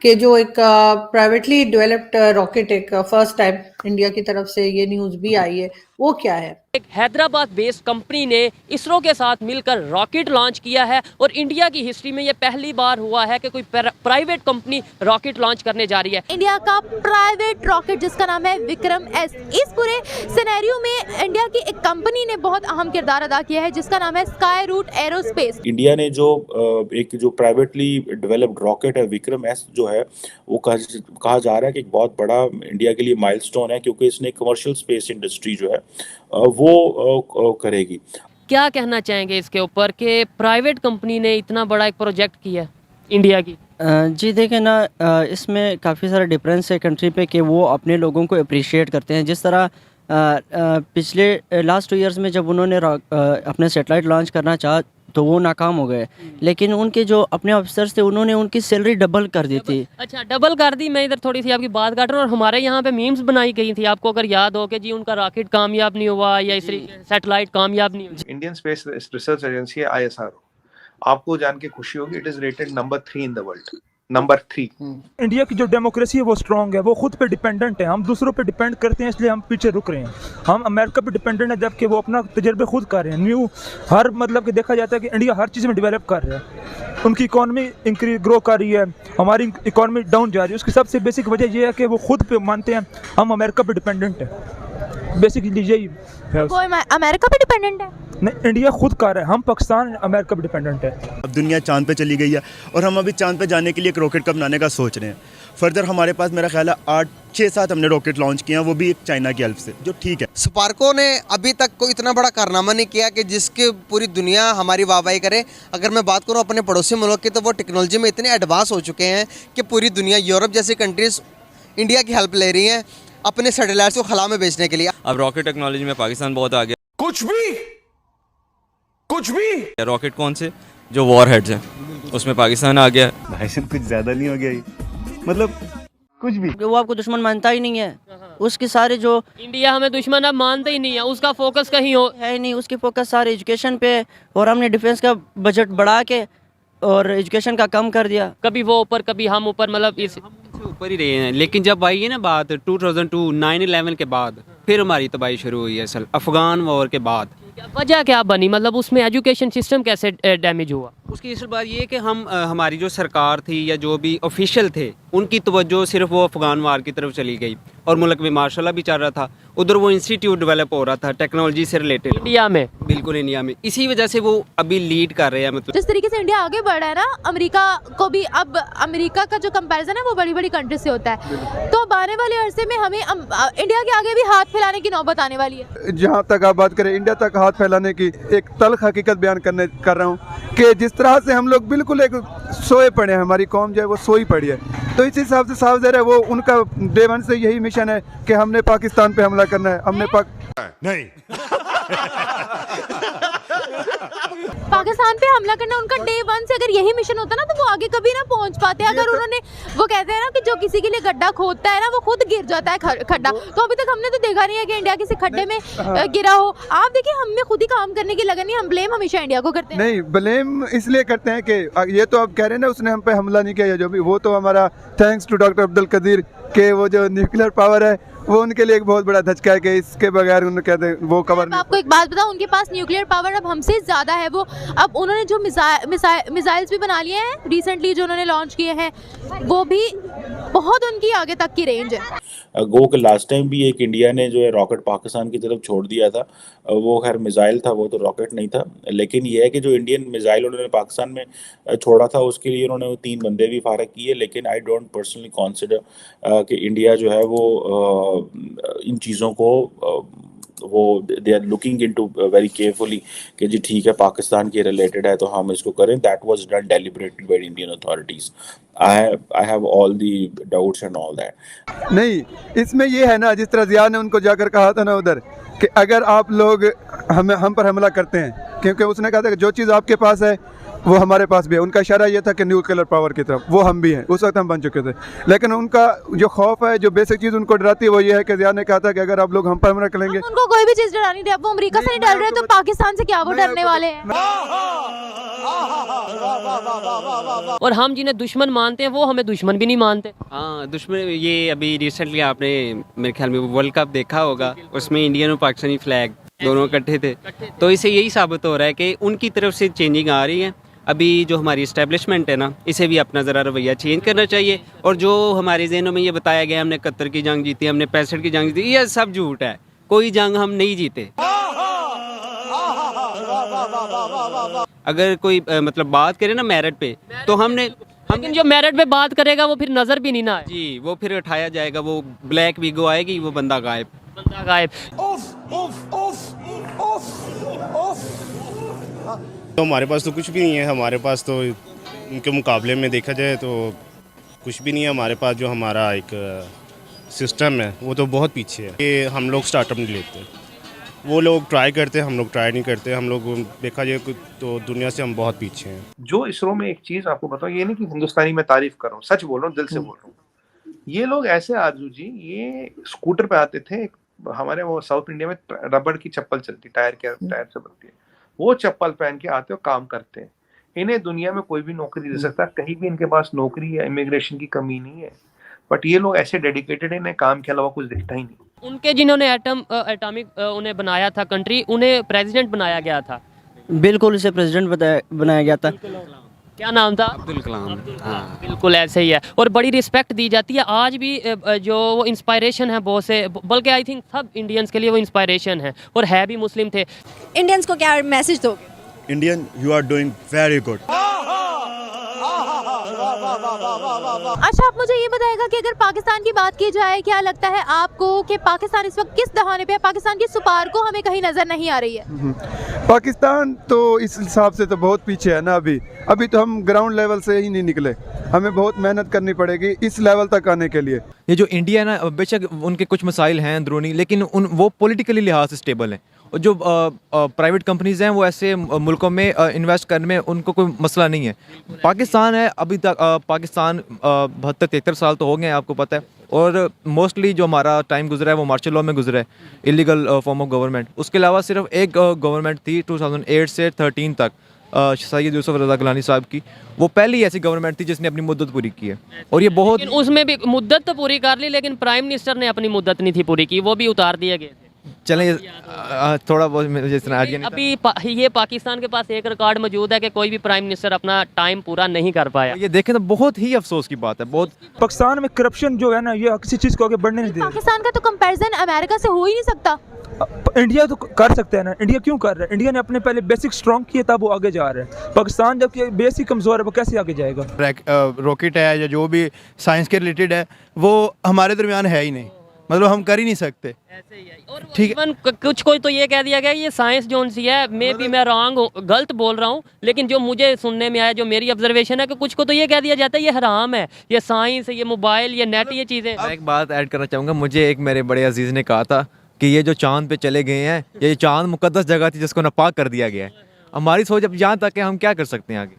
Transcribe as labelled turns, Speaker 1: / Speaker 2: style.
Speaker 1: कि जो एक प्राइवेटली डेवलप्ड रॉकेट एक फर्स्ट टाइम इंडिया की तरफ से ये न्यूज़ भी आई है, वो क्या है?
Speaker 2: एक हैदराबाद बेस्ड कंपनी ने इसरो के साथ मिलकर रॉकेट लॉन्च किया है और इंडिया की हिस्ट्री में ये पहली बार हुआ है कि कोई प्राइवेट कंपनी रॉकेट लॉन्च करने जा रही है।
Speaker 3: इंडिया का प्राइवेट रॉकेट जिसका नाम है विक्रम एस। इस पूरे सिनेरियो में इंडिया की एक कंपनी ने बहुत अहम किरदार अदा किया है जिसका नाम है स्काई रूट एरोस्पेस।
Speaker 4: इंडिया ने जो प्राइवेटली डेवलप्ड रॉकेट है विक्रम एस जो है वो कहा जा रहा है कि एक बहुत बड़ा इंडिया के लिए माइलस्टोन है, क्योंकि इसने कमर्शियल स्पेस इंडस्ट्री जो है वो करेगी।
Speaker 2: क्या कहना चाहेंगे इसके ऊपर कि प्राइवेट कंपनी ने इतना बड़ा एक प्रोजेक्ट किया इंडिया की?
Speaker 5: जी देखें ना, इसमें काफ़ी सारा डिफरेंस है कंट्री पे कि वो अपने लोगों को अप्रिशिएट करते हैं। जिस तरह पिछले लास्ट 2 इयर्स में जब उन्होंने अपने सैटेलाइट लॉन्च करना चाहा तो वो नाकाम हो गए, लेकिन उनके जो अपने ऑफिसर्स थे उन्होंने उनकी सैलरी डबल कर दी थी।
Speaker 2: अच्छा, डबल कर दी। मैं इधर थोड़ी सी आपकी बात काट रहा हूँ। और हमारे यहाँ पे मीम्स बनाई गई थी, आपको अगर याद हो कि जी उनका रॉकेट कामयाब नहीं हुआ या इस सैटेलाइट कामयाब नहीं हुआ।
Speaker 6: इंडियन स्पेस रिसर्च एजेंसी है ISRO, आपको जान के खुशी होगी, it is rated number 3 in the world, number 3।
Speaker 7: India की जो डेमोक्रेसी है वो स्ट्रांग है, वो खुद पे डिपेंडेंट है। हम दूसरों पे डिपेंड करते हैं इसलिए हम पीछे रुक रहे हैं। हम अमेरिका पे डिपेंडेंट है जबकि वो अपना तजर्बे खुद कर रहे हैं। न्यू हर मतलब कि देखा जाता है कि इंडिया हर चीज़ में डेवलप कर रहा है, उनकी इकॉनमी ग्रो कर रही है, हमारी इकॉनमी डाउन जा रही है। उसकी सबसे बेसिक वजह यह है कि वो खुद पे मानते हैं हम अमेरिका पे डिपेंडेंट है। बेसिकली यही है।
Speaker 3: वो अमेरिका पे डिपेंडेंट है?
Speaker 7: नहीं, इंडिया खुद कर रहा है, हम पाकिस्तान अमेरिका पे डिपेंडेंट है।
Speaker 8: अब दुनिया चांद पे चली गई है और हम अभी चांद पे जाने के लिए एक रॉकेट का बनाने का सोच रहे हैं। फर्दर हमारे पास मेरा ख्याल है 8-6-7 हमने रॉकेट लॉन्च किए हैं, वो भी एक चाइना की हेल्प से, जो ठीक है।
Speaker 9: स्पार्को ने अभी तक कोई इतना बड़ा कारनामा नहीं किया कि जिसके पूरी दुनिया हमारी वाहवाही करे। अगर मैं बात करूं अपने पड़ोसी मुल्क की तो वो टेक्नोलॉजी में इतने एडवांस हो चुके हैं कि पूरी दुनिया, यूरोप जैसी कंट्रीज इंडिया की हेल्प ले रही हैं अपने सैटेलाइट्स को खला में बेचने के लिए।
Speaker 10: अब रॉकेट टेक्नोलॉजी में पाकिस्तान बहुत आगे।
Speaker 11: कुछ भी
Speaker 10: रॉकेट कौन से जो वॉर हेड्स हैं उसमें पाकिस्तान आ गया।
Speaker 8: भाई साहब कुछ ज़्यादा नहीं हो गया ये? मतलब कुछ भी।
Speaker 5: वो आपको दुश्मन मानता ही नहीं है। उसके सारे जो
Speaker 2: इंडिया हमें दुश्मन अब मानते ही नहीं है, उसका फोकस कहीं हो
Speaker 5: है ही नहीं। उसकी फोकस सारे एजुकेशन पे, और हमने डिफेंस का बजट बढ़ा के और एजुकेशन का कम कर दिया।
Speaker 2: कभी वो ऊपर कभी हम ऊपर, मतलब इस
Speaker 12: ऊपर ही रहे हैं। लेकिन जब आई है ना बात 2002 9/11 के बाद, फिर हमारी तबाही शुरू हुई है। असल अफगान वॉर के बाद
Speaker 2: वजह क्या बनी, मतलब उसमें एजुकेशन सिस्टम कैसे डैमेज हुआ?
Speaker 12: उसकी असल बात ये है कि हमारी जो सरकार थी या जो भी ऑफिशियल थे उनकी तवज्जो सिर्फ वो अफगान वार की तरफ चली गई और मुल्क में मार्शल भी चल रहा था। उधर वो इंस्टीट्यूट डेवलप हो रहा था टेक्नोलॉजी से रिलेटेड
Speaker 2: इंडिया में,
Speaker 12: बिल्कुल इंडिया में। इसी वजह से वो अभी लीड कर रहे हैं। मतलब
Speaker 3: जिस तरीके से इंडिया आगे बढ़ रहा है ना, अमेरिका को भी अब अमेरिका का जो कंपैरिजन है वो बड़ी बड़ी कंट्री से होता है। तो अब आने वाले अरसे में हमें इंडिया के आगे भी हाथ फैलाने की नौबत आने वाली है।
Speaker 13: जहाँ तक आप बात करें इंडिया तक हाथ फैलाने की, एक तल्ख हकीकत बयान कर रहा हूँ कि जिस तरह से हम लोग बिल्कुल एक सोए पड़े हैं, हमारी कौम जो है वो सोई पड़ी है। तो इस हिसाब से साफ ज़ाहिर है वो उनका डे 1 से यही मिशन है कि हमने पाकिस्तान पे हमला करना है। हमने
Speaker 11: नहीं
Speaker 3: पाकिस्तान पे हमला करना उनका डे 1 से अगर यही मिशन होता ना तो वो आगे कभी ना पहुंच पाते। अगर उन्होंने, वो कहते हैं ना कि जो किसी के लिए गड्ढा खोदता है ना वो खुद गिर जाता है खड्डा। तो अभी तक हमने तो देखा नहीं है कि इंडिया किसी खड्डे में गिरा हो। आप देखिए, हमें खुद ही काम करने की लगन नहीं, हम ब्लेम हमेशा इंडिया को करते हैं।
Speaker 13: नहीं, ब्लेम इसलिए करते हैं कि ये तो आप कह रहे हैं ना उसने हम पे हमला नहीं किया, जो भी वो तो हमारा thanks to doctor Abdul Qadeer के वो जो न्यूक्लियर पावर है वो उनके लिए एक बहुत बड़ा धचका है कि इसके बगैर उन्होंने कहते हैं वो कवर नहीं।
Speaker 3: आपको एक बात बताऊं, उनके पास न्यूक्लियर पावर अब हमसे ज़्यादा है। वो अब उन्होंने जो मिसाइल्स भी बना लिए हैं रिसेंटली जो उन्होंने लॉन्च किए हैं, वो भी बहुत उनकी आगे तक की रेंज है।
Speaker 4: गो के लास्ट टाइम भी एक इंडिया ने जो है रॉकेट पाकिस्तान की तरफ छोड़ दिया था, वो खैर मिसाइल था, वो तो रॉकेट नहीं था। लेकिन ये है कि जो इंडियन मिसाइल उन्होंने पाकिस्तान में छोड़ा था उसके लिए उन्होंने 3 बंदे भी फारग किए। लेकिन आई डोंट पर्सनली कॉन्सिडर कि इंडिया जो है वो इन चीज़ों को वो they are looking into very carefully कि जी ठीक है पाकिस्तान के रिलेटेड है तो हम इसको करें। That was done deliberately by Indian authorities. I have all the doubts and all that.
Speaker 13: नहीं, इसमें ये है ना, जिस तरह जिया ने उनको जाकर कहा था ना उधर कि अगर आप लोग हम पर हमला करते हैं, क्योंकि उसने कहा था कि जो चीज़ आपके पास है वो हमारे पास भी है। उनका इशारा ये था कि न्यूक्लियर पावर की तरफ, वो हम भी हैं, उस वक्त हम बन चुके थे। लेकिन उनका जो खौफ है, जो बेसिक चीज़ उनको डराती है वो ये है कि जिया ने कहा था कि अगर आप लोग हम पर हमला करेंगे,
Speaker 3: उनको कोई भी चीज़ डरानी थी। अब वो अमेरिका से नहीं डर रहे तो पाकिस्तान से क्या वो डरने वाले हैं?
Speaker 2: और हम जिन्हें दुश्मन मानते हैं वो हमें दुश्मन भी नहीं मानते।
Speaker 12: हाँ दुश्मन, ये अभी रिसेंटली आपने मेरे ख्याल में वर्ल्ड कप देखा होगा, उसमें इंडियन और पाकिस्तानी फ्लैग दोनों इकट्ठे थे, तो इससे यही साबित हो रहा है कि उनकी तरफ से चेंजिंग आ रही है। अभी जो हमारी इस्टेब्लिशमेंट है ना, इसे भी अपना ज़रा रवैया चेंज करना चाहिए। और जो हमारे जहनों में ये बताया गया हमने 71 की जंग जीती, हमने 65 की जंग जीती, ये सब झूठ है। कोई जंग हम नहीं जीते। अगर कोई मतलब बात करे ना मेरिट पे, तो
Speaker 2: लेकिन जो मेरिट पे बात करेगा वो फिर नजर भी नहीं ना आए।
Speaker 12: जी, वो फिर उठाया जाएगा, वो ब्लैक वीगो आएगी, वो बंदा गायब।
Speaker 11: तो हमारे पास तो कुछ भी नहीं है। हमारे पास तो उनके मुकाबले में देखा जाए तो कुछ भी नहीं है। हमारे पास जो हमारा एक सिस्टम है वो तो बहुत पीछे है कि हम लोग स्टार्टअप नहीं लेते। वो लोग ट्राई करते हैं, हम लोग ट्राई नहीं करते। हम लोग देखा जाए तो दुनिया से हम बहुत पीछे हैं।
Speaker 6: जो इसरो में एक चीज आपको बताऊं, ये नहीं कि हिंदुस्तानी में तारीफ कर रहा हूँ, सच बोल रहा हूँ, दिल से बोल रहा हूँ। ये लोग ऐसे आरजू जी, ये स्कूटर पे आते थे। हमारे वो साउथ इंडिया में रबड़ की चप्पल चलती, टायर से बनती है, वो चप्पल पहन के आते और काम करते हैं। इन्हें दुनिया में कोई भी नौकरी दे सकता है, कहीं भी इनके पास नौकरी या इमिग्रेशन की कमी नहीं है। बट ये लोग ऐसे डेडिकेटेड हैं, इन्हें काम के अलावा कुछ दिखता ही नहीं।
Speaker 2: उनके जिन्होंने एटॉमिक उन्हें बनाया था कंट्री, उन्हें प्रेसिडेंट बनाया गया था।
Speaker 5: बिल्कुल, इसे प्रेसिडेंट बनाया गया था।
Speaker 2: क्या नाम था?
Speaker 12: अब्दुल कलाम। हाँ
Speaker 2: बिल्कुल ऐसे ही है, और बड़ी रिस्पेक्ट दी जाती है आज भी। जो वो इंस्पायरेशन है बहुत से, बल्कि आई थिंक सब इंडियंस के लिए वो इंस्पायरेशन है, और है भी मुस्लिम थे।
Speaker 3: इंडियंस को क्या मैसेज दोगे?
Speaker 8: Indian, you are doing very good.
Speaker 3: अच्छा, आप मुझे ये बताएगा कि अगर पाकिस्तान की बात की जाए, क्या लगता है आपको कि पाकिस्तान इस वक्त किस दहाने पे है? पाकिस्तान की सुपार को हमें कहीं नजर नहीं आ रही है।
Speaker 13: पाकिस्तान तो इस हिसाब से तो बहुत पीछे है ना। अभी तो हम ग्राउंड लेवल से ही नहीं निकले। हमें बहुत मेहनत करनी पड़ेगी इस लेवल तक आने के लिए।
Speaker 10: ये जो इंडिया है ना, बेशक उनके कुछ मसाइल हैं अंदरूनी, लेकिन वो पॉलिटिकली लिहाज से स्टेबल हैं। और जो प्राइवेट कंपनीज़ हैं वो ऐसे मुल्कों में इन्वेस्ट करने में उनको कोई मसला नहीं है। पाकिस्तान है, अभी तक पाकिस्तान 72-73 साल तो हो गए हैं, आपको पता है। और मोस्टली जो हमारा टाइम गुजरा है वो मार्शल लॉ में गुजरा है, इलीगल फॉर्म ऑफ गवर्नमेंट। उसके अलावा सिर्फ एक गवर्नमेंट थी 2008 से 13 तक, सैयद यूसुफ रज़ा गिलानी साहब की। वो पहली ऐसी गवर्नमेंट थी जिसने अपनी मुद्दत पूरी की है, और ये बहुत।
Speaker 2: उसमें भी मुद्दत तो पूरी कर ली, लेकिन प्राइम मिनिस्टर ने अपनी मुद्दत नहीं थी पूरी की, वो भी उतार दिए गए थे।
Speaker 10: चलें, थोड़ा बहुत जिस तरह आगे
Speaker 2: अभी ये पाकिस्तान के पास एक रिकॉर्ड मौजूद है कि कोई भी प्राइम मिनिस्टर अपना टाइम पूरा नहीं कर पाया।
Speaker 10: ये देखें तो बहुत ही अफसोस की बात है। बहुत
Speaker 7: पाकिस्तान में करप्शन जो है ना, ये किसी चीज़ को आगे बढ़ने नहीं दे।
Speaker 3: पाकिस्तान का तो कंपैरिजन अमेरिका से हो ही नहीं सकता।
Speaker 7: इंडिया तो कर सकता है ना। इंडिया क्यों कर रहा है? इंडिया ने अपने पहले बेसिक स्ट्रॉन्ग किए, तब वो आगे जा रहा है। पाकिस्तान जब बेसिक कमज़ोर है, वो कैसे आगे जाएगा?
Speaker 14: रॉकेट है या जो भी साइंस के रिलेटेड है, वो हमारे दरमियान है ही नहीं, मतलब हम कर ही नहीं सकते।
Speaker 2: ठीक है, कुछ कोई तो ये कह दिया गया ये साइंस जोन सी है, मे बी मैं रॉन्ग गलत बोल रहा हूँ, लेकिन जो मुझे सुनने में आया, जो मेरी ऑब्जर्वेशन है, कि कुछ को तो ये कह दिया जाता है ये हराम है, ये साइंस, ये मोबाइल, ये नेट, ये चीज़ें।
Speaker 10: मैं एक बात ऐड करना चाहूँगा। मुझे एक मेरे बड़े अजीज़ ने कहा था कि ये जो चांद पे चले गए हैं, ये चांद मुकद्दस जगह थी जिसको नापाक कर दिया गया है। हमारी सोच अब यहाँ तक है, हम क्या कर सकते हैं आगे।